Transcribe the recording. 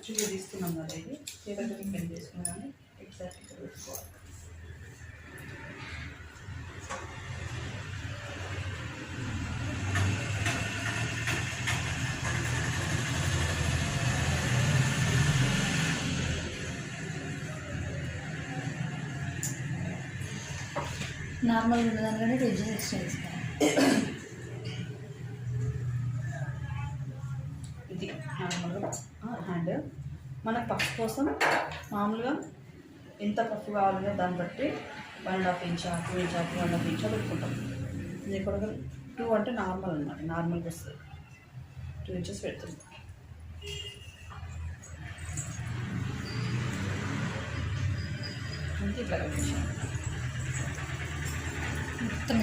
యాక్చువల్గా తీసుకున్నాం కదా, ఇది పేపర్ పెన్ తీసుకున్నాం కానీ ఎగ్జాక్ట్ ఇక్కడ పెట్టుకోవాలి. నార్మల్గా ఉన్నదానికంటే 2 ఇంచెస్ ఎక్స్ట్రా ఇస్తాను. ఇది నార్మల్గా హ్యాండ్ మనకు పఫ్ కోసం మామూలుగా ఎంత పఫ్ కావాలనే దాన్ని బట్టి 1.5 ఇంచా 2 ఇంచా 2.5 ఇంచా పెట్టుకుంటాం. ఇది కూడా 2 అంటే నార్మల్ అనమాట, నార్మల్గా వస్తుంది. 2 ఇంచెస్ పెడుతుంది. అంతే ఇట్లా మొత్తం